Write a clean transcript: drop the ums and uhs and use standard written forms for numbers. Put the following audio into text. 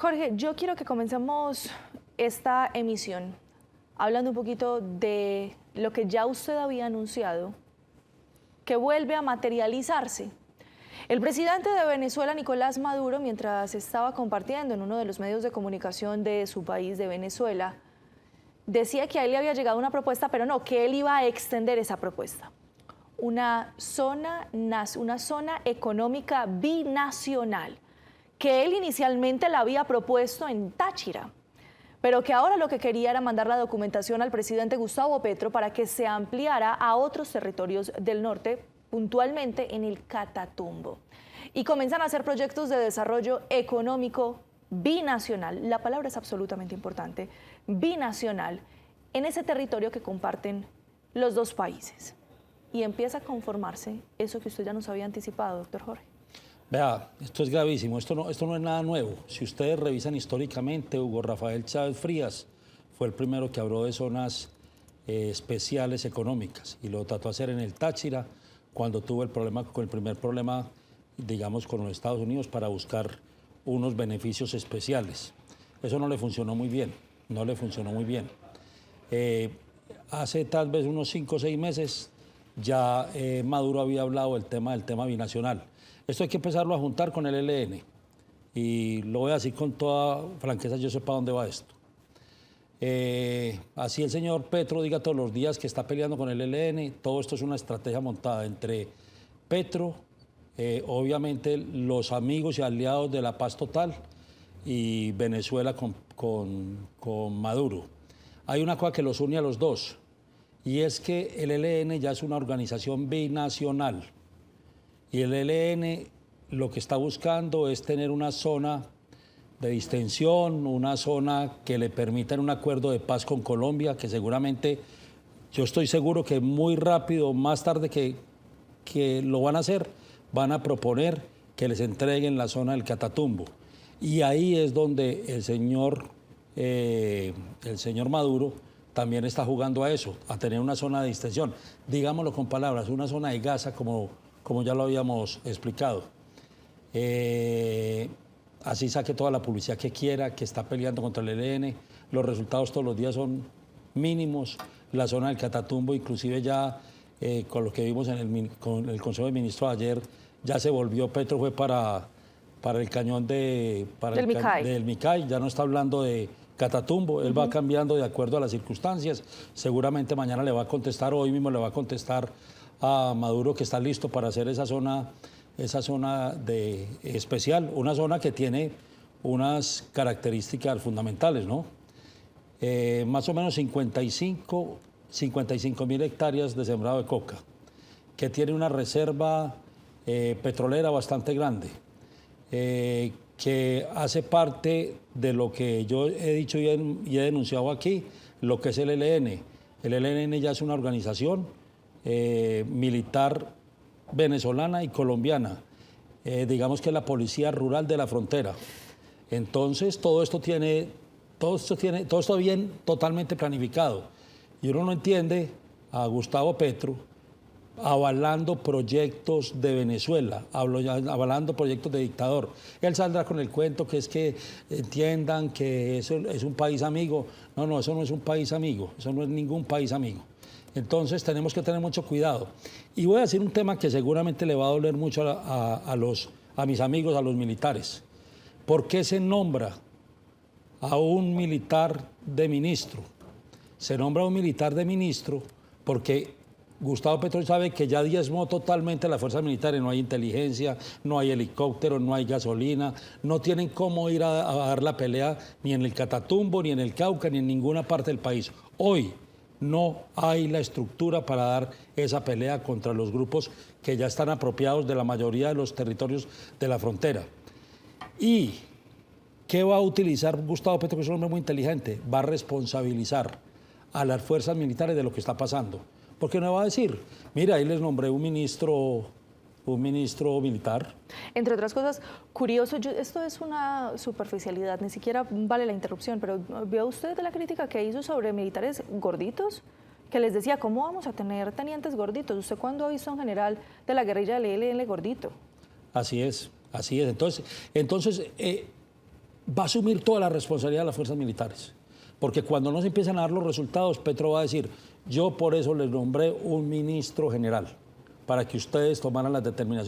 Jorge, yo quiero que comencemos esta emisión hablando un poquito de lo que ya usted había anunciado, que vuelve a materializarse. El presidente de Venezuela, Nicolás Maduro, mientras estaba compartiendo en uno de los medios de comunicación de su país, de Venezuela, decía que a él le había llegado una propuesta, pero no, que él iba a extender esa propuesta. Una zona económica binacional, que él inicialmente la había propuesto en Táchira, pero que ahora lo que quería era mandar la documentación al presidente Gustavo Petro para que se ampliara a otros territorios del norte, puntualmente en el Catatumbo. Y comienzan a hacer proyectos de desarrollo económico binacional, la palabra es absolutamente importante, binacional, en ese territorio que comparten los dos países. Y empieza a conformarse eso que usted ya nos había anticipado, doctor Jorge. Vea, esto es gravísimo, esto no es nada nuevo. Si ustedes revisan históricamente, Hugo Rafael Chávez Frías fue el primero que habló de zonas especiales económicas y lo trató de hacer en el Táchira cuando tuvo el primer problema, digamos, con los Estados Unidos para buscar unos beneficios especiales. Eso no le funcionó muy bien, no le funcionó muy bien. Hace tal vez unos 5 o 6 meses ya Maduro había hablado del tema binacional. Esto hay que empezarlo a juntar con el ELN y lo voy a decir con toda franqueza, yo sé para dónde va esto. Así el señor Petro diga todos los días que está peleando con el ELN, todo esto es una estrategia montada entre Petro, obviamente los amigos y aliados de la paz total y Venezuela con Maduro. Hay una cosa que los une a los dos y es que el ELN ya es una organización binacional. Y el ELN lo que está buscando es tener una zona de distensión, una zona que le permita un acuerdo de paz con Colombia, que seguramente, yo estoy seguro que muy rápido, más tarde que lo van a hacer, van a proponer que les entreguen la zona del Catatumbo. Y ahí es donde el señor Maduro también está jugando a eso, a tener una zona de distensión. Digámoslo con palabras, una zona de Gaza como ya lo habíamos explicado. Así saque toda la publicidad que quiera, que está peleando contra el ELN, los resultados todos los días son mínimos. La zona del Catatumbo, inclusive ya con lo que vimos con el Consejo de Ministros ayer, ya se volvió, Petro fue para el cañón del Micay, ya no está hablando de Catatumbo, él va cambiando de acuerdo a las circunstancias. Seguramente mañana le va a contestar, hoy mismo le va a contestar a Maduro que está listo para hacer esa zona especial, una zona que tiene unas características fundamentales, ¿no? Más o menos 55.000 hectáreas de sembrado de coca, que tiene una reserva petrolera bastante grande, que hace parte de lo que yo he dicho y he denunciado aquí, lo que es el ELN. El ELN ya es una organización militar venezolana y colombiana, digamos que es la policía rural de la frontera. Entonces todo esto bien totalmente planificado. Y uno no entiende a Gustavo Petro avalando proyectos de Venezuela, avalando proyectos de dictador. Él saldrá con el cuento que es que entiendan que eso es un país amigo. No, eso no es un país amigo, eso no es ningún país amigo. Entonces tenemos que tener mucho cuidado. Y voy a decir un tema que seguramente le va a doler mucho a mis amigos, a los militares. ¿Por qué se nombra a un militar de ministro? Se nombra a un militar de ministro porque Gustavo Petro sabe que ya diezmó totalmente las fuerzas militares, no hay inteligencia, no hay helicópteros, no hay gasolina, no tienen cómo ir a dar la pelea ni en el Catatumbo, ni en el Cauca, ni en ninguna parte del país. Hoy no hay la estructura para dar esa pelea contra los grupos que ya están apropiados de la mayoría de los territorios de la frontera. ¿Y qué va a utilizar Gustavo Petro, que es un hombre muy inteligente? Va a responsabilizar a las fuerzas militares de lo que está pasando. Porque no va a decir, mira, ahí les nombré un ministro militar. Entre otras cosas, curioso, esto es una superficialidad, ni siquiera vale la interrupción, pero ¿vio usted de la crítica que hizo sobre militares gorditos? Que les decía, ¿cómo vamos a tener tenientes gorditos? ¿Usted cuándo ha visto a un general de la guerrilla del ELN gordito? Así es, así es. Entonces va a asumir toda la responsabilidad de las fuerzas militares. Porque cuando no se empiezan a dar los resultados, Petro va a decir, yo por eso les nombré un ministro general, para que ustedes tomaran las determinaciones.